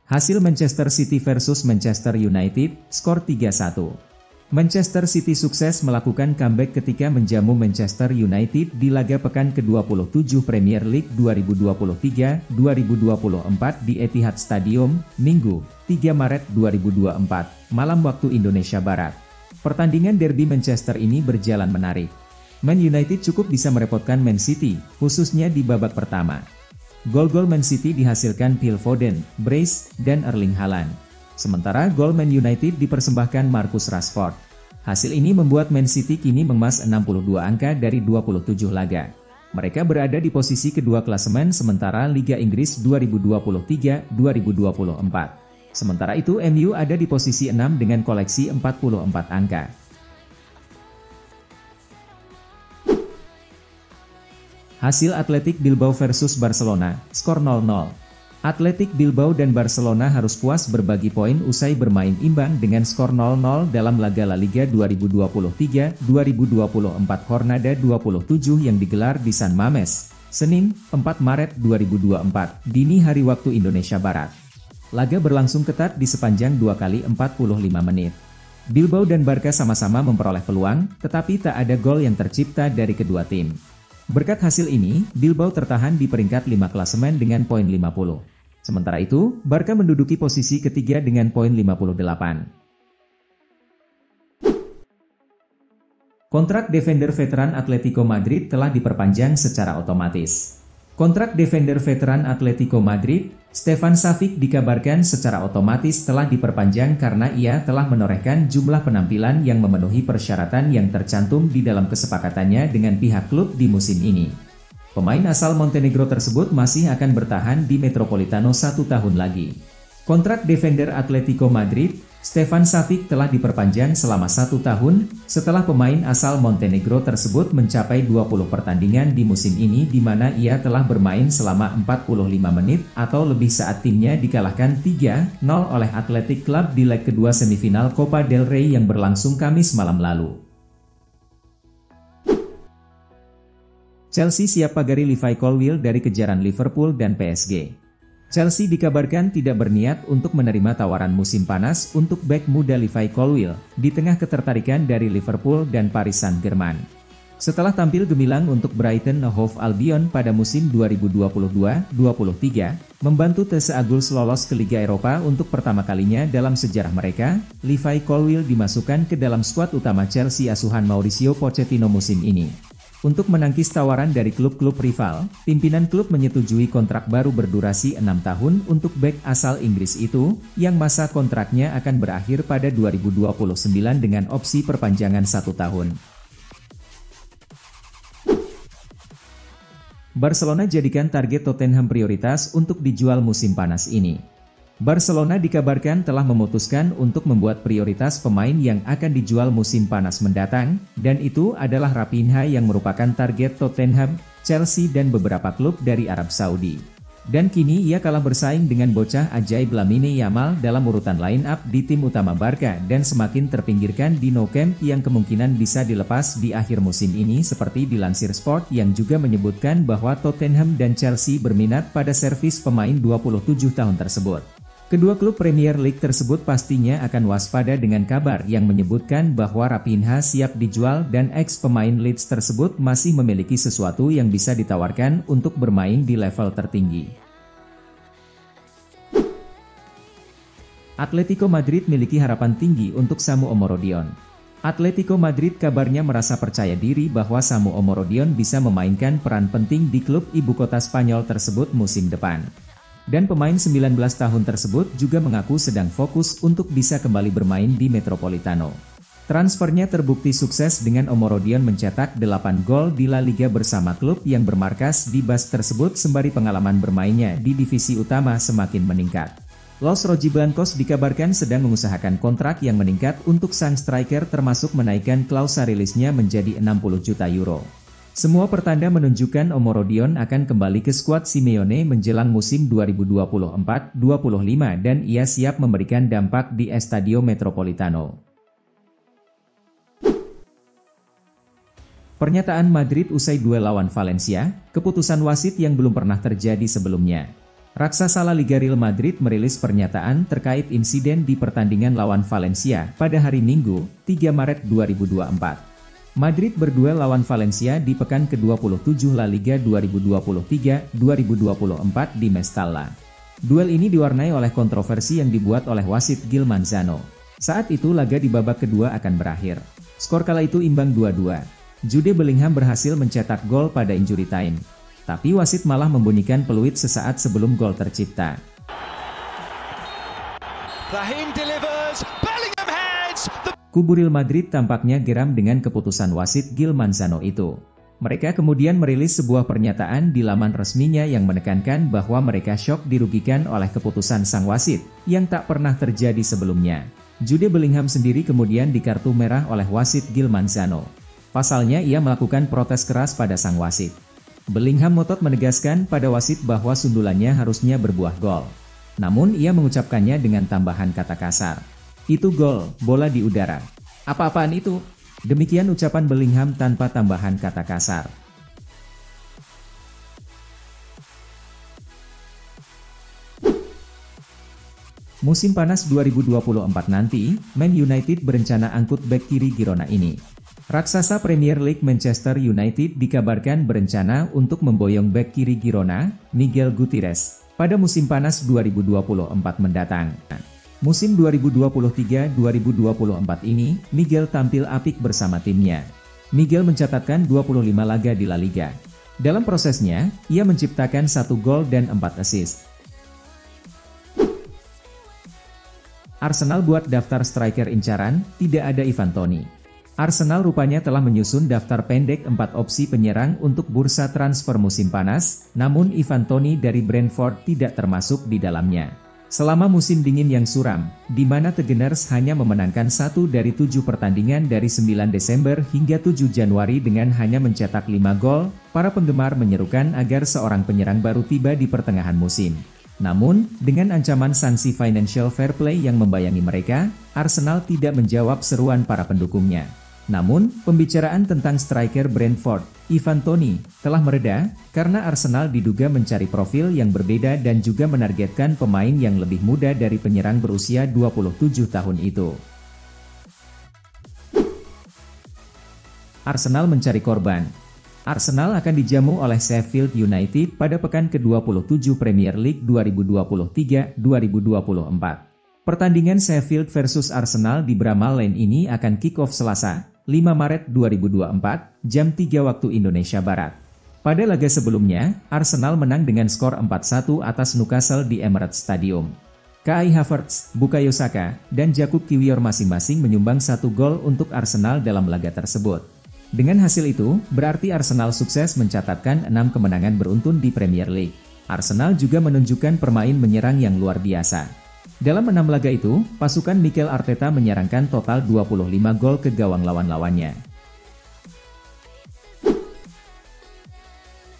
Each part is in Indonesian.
Hasil Manchester City versus Manchester United, skor 3-1. Manchester City sukses melakukan comeback ketika menjamu Manchester United di laga pekan ke-27 Premier League 2023-2024 di Etihad Stadium, Minggu, 3 Maret 2024, malam waktu Indonesia Barat. Pertandingan derby Manchester ini berjalan menarik. Man United cukup bisa merepotkan Man City, khususnya di babak pertama. Gol-gol Man City dihasilkan Phil Foden, Brace, dan Erling Haaland. Sementara gol Man United dipersembahkan Marcus Rashford. Hasil ini membuat Man City kini mengemas 62 angka dari 27 laga. Mereka berada di posisi kedua klasemen sementara Liga Inggris 2023-2024. Sementara itu MU ada di posisi 6 dengan koleksi 44 angka. Hasil Athletic Bilbao versus Barcelona, skor 0-0. Athletic Bilbao dan Barcelona harus puas berbagi poin usai bermain imbang dengan skor 0-0 dalam laga La Liga 2023-2024 Jornada 27 yang digelar di San Mamés, Senin, 4 Maret 2024, dini hari waktu Indonesia Barat. Laga berlangsung ketat di sepanjang 2 kali 45 menit. Bilbao dan Barca sama-sama memperoleh peluang, tetapi tak ada gol yang tercipta dari kedua tim. Berkat hasil ini, Bilbao tertahan di peringkat 5 klasemen dengan poin 50. Sementara itu, Barca menduduki posisi ketiga dengan poin 58. Kontrak defender veteran Atletico Madrid telah diperpanjang secara otomatis. Kontrak defender veteran Atletico Madrid, Stefan Savic dikabarkan secara otomatis telah diperpanjang karena ia telah menorehkan jumlah penampilan yang memenuhi persyaratan yang tercantum di dalam kesepakatannya dengan pihak klub di musim ini. Pemain asal Montenegro tersebut masih akan bertahan di Metropolitano 1 tahun lagi. Kontrak defender Atletico Madrid, Stefan Savic telah diperpanjang selama 1 tahun, setelah pemain asal Montenegro tersebut mencapai 20 pertandingan di musim ini di mana ia telah bermain selama 45 menit atau lebih saat timnya dikalahkan 3-0 oleh Athletic Club di leg kedua semifinal Copa del Rey yang berlangsung Kamis malam lalu. Chelsea siap pagari Levi Colwill dari kejaran Liverpool dan PSG. Chelsea dikabarkan tidak berniat untuk menerima tawaran musim panas untuk bek muda Levi Colwill, di tengah ketertarikan dari Liverpool dan Paris Saint-Germain. Setelah tampil gemilang untuk Brighton and Hove Albion pada musim 2022-23, membantu TS Agulhas lolos ke Liga Eropa untuk pertama kalinya dalam sejarah mereka, Levi Colwill dimasukkan ke dalam skuad utama Chelsea asuhan Mauricio Pochettino musim ini. Untuk menangkis tawaran dari klub-klub rival, pimpinan klub menyetujui kontrak baru berdurasi 6 tahun untuk bek asal Inggris itu, yang masa kontraknya akan berakhir pada 2029 dengan opsi perpanjangan 1 tahun. Barcelona jadikan target Tottenham prioritas untuk dijual musim panas ini. Barcelona dikabarkan telah memutuskan untuk membuat prioritas pemain yang akan dijual musim panas mendatang, dan itu adalah Raphinha yang merupakan target Tottenham, Chelsea dan beberapa klub dari Arab Saudi. Dan kini ia kalah bersaing dengan bocah ajaib Lamine Yamal dalam urutan line-up di tim utama Barca dan semakin terpinggirkan di Nou Camp yang kemungkinan bisa dilepas di akhir musim ini seperti dilansir Sport yang juga menyebutkan bahwa Tottenham dan Chelsea berminat pada servis pemain 27 tahun tersebut. Kedua klub Premier League tersebut pastinya akan waspada dengan kabar yang menyebutkan bahwa Raphinha siap dijual dan ex-pemain Leeds tersebut masih memiliki sesuatu yang bisa ditawarkan untuk bermain di level tertinggi. Atletico Madrid miliki harapan tinggi untuk Samu Omorodion. Atletico Madrid kabarnya merasa percaya diri bahwa Samu Omorodion bisa memainkan peran penting di klub ibu kota Spanyol tersebut musim depan. Dan pemain 19 tahun tersebut juga mengaku sedang fokus untuk bisa kembali bermain di Metropolitano. Transfernya terbukti sukses dengan Omorodion mencetak 8 gol di La Liga bersama klub yang bermarkas di Basque tersebut sembari pengalaman bermainnya di divisi utama semakin meningkat. Los Rojiblancos dikabarkan sedang mengusahakan kontrak yang meningkat untuk sang striker termasuk menaikkan klausa rilisnya menjadi 60 juta euro. Semua pertanda menunjukkan Omorodion akan kembali ke skuad Simeone menjelang musim 2024-25 dan ia siap memberikan dampak di Estadio Metropolitano. Pernyataan Madrid usai duel lawan Valencia, keputusan wasit yang belum pernah terjadi sebelumnya. Raksasa La Liga Real Madrid merilis pernyataan terkait insiden di pertandingan lawan Valencia pada hari Minggu, 3 Maret 2024. Madrid berduel lawan Valencia di pekan ke-27 La Liga 2023-2024 di Mestalla. Duel ini diwarnai oleh kontroversi yang dibuat oleh wasit Gil Manzano. Saat itu laga di babak kedua akan berakhir. Skor kala itu imbang 2-2. Jude Bellingham berhasil mencetak gol pada injury time. Tapi wasit malah membunyikan peluit sesaat sebelum gol tercipta. Kubu Real Madrid tampaknya geram dengan keputusan wasit Gil Manzano itu. Mereka kemudian merilis sebuah pernyataan di laman resminya yang menekankan bahwa mereka syok dirugikan oleh keputusan sang wasit, yang tak pernah terjadi sebelumnya. Jude Bellingham sendiri kemudian dikartu merah oleh wasit Gil Manzano. Pasalnya ia melakukan protes keras pada sang wasit. Bellingham ngotot menegaskan pada wasit bahwa sundulannya harusnya berbuah gol. Namun ia mengucapkannya dengan tambahan kata kasar. Itu gol, bola di udara. Apa-apaan itu? Demikian ucapan Bellingham tanpa tambahan kata kasar. Musim panas 2024 nanti, Man United berencana angkut bek kiri Girona ini. Raksasa Premier League Manchester United dikabarkan berencana untuk memboyong bek kiri Girona, Miguel Gutierrez, pada musim panas 2024 mendatang. Musim 2023-2024 ini, Miguel tampil apik bersama timnya. Miguel mencatatkan 25 laga di La Liga. Dalam prosesnya, ia menciptakan 1 gol dan 4 assist. Arsenal buat daftar striker incaran, tidak ada Ivan Toney. Arsenal rupanya telah menyusun daftar pendek 4 opsi penyerang untuk bursa transfer musim panas, namun Ivan Toney dari Brentford tidak termasuk di dalamnya. Selama musim dingin yang suram, di mana The Gunners hanya memenangkan 1 dari 7 pertandingan dari 9 Desember hingga 7 Januari dengan hanya mencetak 5 gol, para penggemar menyerukan agar seorang penyerang baru tiba di pertengahan musim. Namun, dengan ancaman sanksi financial fair play yang membayangi mereka, Arsenal tidak menjawab seruan para pendukungnya. Namun, pembicaraan tentang striker Brentford, Ivan Toney, telah mereda, karena Arsenal diduga mencari profil yang berbeda dan juga menargetkan pemain yang lebih muda dari penyerang berusia 27 tahun itu. Arsenal mencari korban. Arsenal akan dijamu oleh Sheffield United pada pekan ke-27 Premier League 2023-2024. Pertandingan Sheffield versus Arsenal di Bramall Lane ini akan kick-off Selasa, 5 Maret 2024, jam 3 waktu Indonesia Barat. Pada laga sebelumnya, Arsenal menang dengan skor 4-1 atas Newcastle di Emirates Stadium. Kai Havertz, Bukayo Saka, dan Jakub Kiwior masing-masing menyumbang 1 gol untuk Arsenal dalam laga tersebut. Dengan hasil itu, berarti Arsenal sukses mencatatkan 6 kemenangan beruntun di Premier League. Arsenal juga menunjukkan permain menyerang yang luar biasa. Dalam 6 laga itu, pasukan Mikel Arteta menyerangkan total 25 gol ke gawang lawan-lawannya.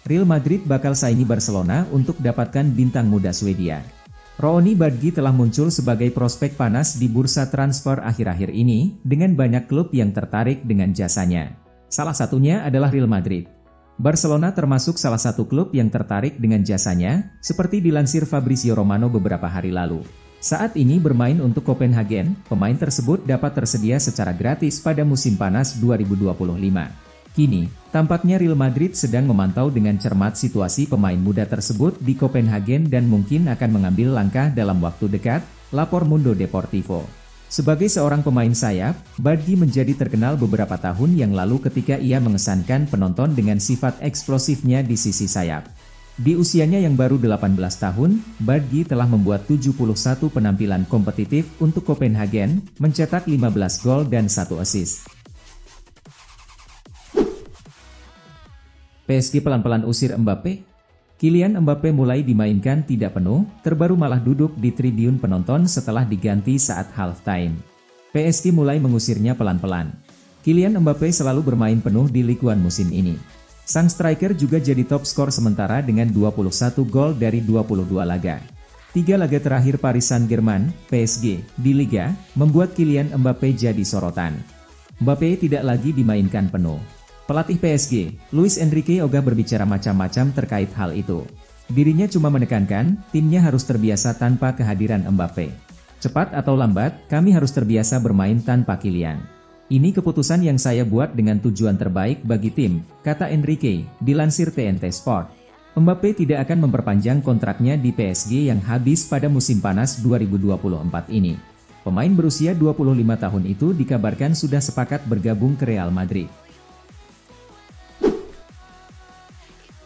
Real Madrid bakal saingi Barcelona untuk dapatkan bintang muda Swedia. Ronny Budgie telah muncul sebagai prospek panas di bursa transfer akhir-akhir ini, dengan banyak klub yang tertarik dengan jasanya. Salah satunya adalah Real Madrid. Barcelona termasuk salah satu klub yang tertarik dengan jasanya, seperti dilansir Fabrizio Romano beberapa hari lalu. Saat ini bermain untuk Copenhagen, pemain tersebut dapat tersedia secara gratis pada musim panas 2025. Kini, tampaknya Real Madrid sedang memantau dengan cermat situasi pemain muda tersebut di Copenhagen dan mungkin akan mengambil langkah dalam waktu dekat, lapor Mundo Deportivo. Sebagai seorang pemain sayap, Budgie menjadi terkenal beberapa tahun yang lalu ketika ia mengesankan penonton dengan sifat eksplosifnya di sisi sayap. Di usianya yang baru 18 tahun, Budgie telah membuat 71 penampilan kompetitif untuk Copenhagen, mencetak 15 gol dan 1 assist. PSG pelan-pelan usir Mbappe. Kylian Mbappe mulai dimainkan tidak penuh, terbaru malah duduk di tribun penonton setelah diganti saat halftime. PSG mulai mengusirnya pelan-pelan. Kylian Mbappe selalu bermain penuh di Ligue 1 musim ini. Sang striker juga jadi top skor sementara dengan 21 gol dari 22 laga. 3 laga terakhir Paris Saint-Germain, PSG, di Liga, membuat Kylian Mbappe jadi sorotan. Mbappe tidak lagi dimainkan penuh. Pelatih PSG, Luis Enrique ogah berbicara macam-macam terkait hal itu. Dirinya cuma menekankan, timnya harus terbiasa tanpa kehadiran Mbappe. Cepat atau lambat, kami harus terbiasa bermain tanpa Kylian. Ini keputusan yang saya buat dengan tujuan terbaik bagi tim, kata Enrique, dilansir TNT Sport. Mbappe tidak akan memperpanjang kontraknya di PSG yang habis pada musim panas 2024 ini. Pemain berusia 25 tahun itu dikabarkan sudah sepakat bergabung ke Real Madrid.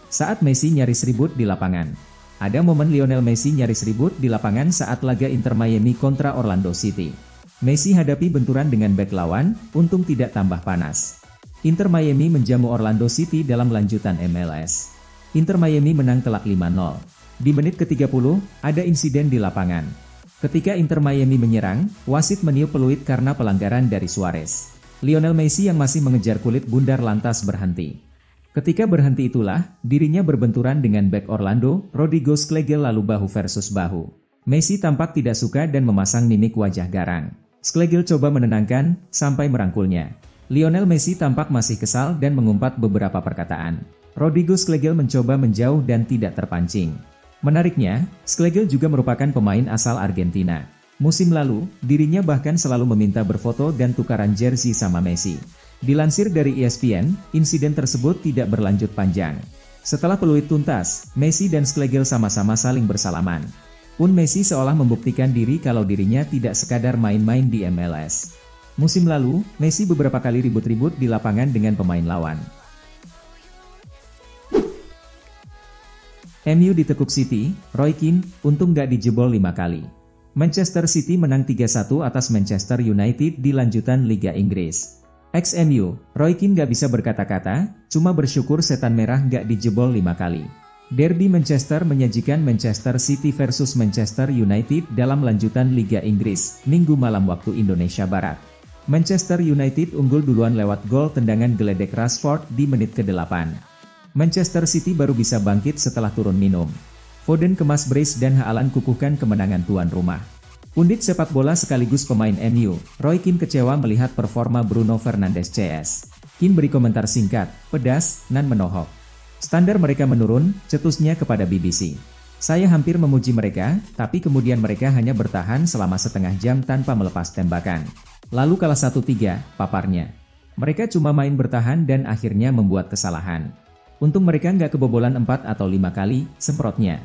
Saat Messi nyaris ribut di lapangan. Ada momen Lionel Messi nyaris ribut di lapangan saat laga Inter Miami kontra Orlando City. Messi hadapi benturan dengan bek lawan, untung tidak tambah panas. Inter Miami menjamu Orlando City dalam lanjutan MLS. Inter Miami menang telak 5-0. Di menit ke-30, ada insiden di lapangan. Ketika Inter Miami menyerang, wasit meniup peluit karena pelanggaran dari Suarez. Lionel Messi yang masih mengejar kulit bundar lantas berhenti. Ketika berhenti itulah, dirinya berbenturan dengan bek Orlando, Rodrigo Schlegel lalu bahu versus bahu. Messi tampak tidak suka dan memasang mimik wajah garang. Schlegel coba menenangkan, sampai merangkulnya. Lionel Messi tampak masih kesal dan mengumpat beberapa perkataan. Rodrigo Schlegel mencoba menjauh dan tidak terpancing. Menariknya, Schlegel juga merupakan pemain asal Argentina. Musim lalu, dirinya bahkan selalu meminta berfoto dan tukaran jersey sama Messi. Dilansir dari ESPN, insiden tersebut tidak berlanjut panjang. Setelah peluit tuntas, Messi dan Schlegel sama-sama saling bersalaman. Messi seolah membuktikan diri kalau dirinya tidak sekadar main-main di MLS. Musim lalu, Messi beberapa kali ribut-ribut di lapangan dengan pemain lawan. MU ditekuk City, Roy Keane, untung gak dijebol 5 kali. Manchester City menang 3-1 atas Manchester United di lanjutan Liga Inggris. Ex-MU, Roy Keane gak bisa berkata-kata, cuma bersyukur setan merah gak dijebol 5 kali. Derby Manchester menyajikan Manchester City versus Manchester United dalam lanjutan Liga Inggris, Minggu malam waktu Indonesia Barat. Manchester United unggul duluan lewat gol tendangan geledek Rashford di menit ke-8. Manchester City baru bisa bangkit setelah turun minum. Foden kemas brace dan Haaland kukuhkan kemenangan tuan rumah. Pundit sepak bola sekaligus pemain MU, Roy Keane kecewa melihat performa Bruno Fernandes CS. Keane beri komentar singkat, pedas, nan menohok. Standar mereka menurun, cetusnya kepada BBC. Saya hampir memuji mereka, tapi kemudian mereka hanya bertahan selama setengah jam tanpa melepas tembakan. Lalu kalah 1-3, paparnya. Mereka cuma main bertahan dan akhirnya membuat kesalahan. Untung mereka nggak kebobolan 4 atau 5 kali, semprotnya.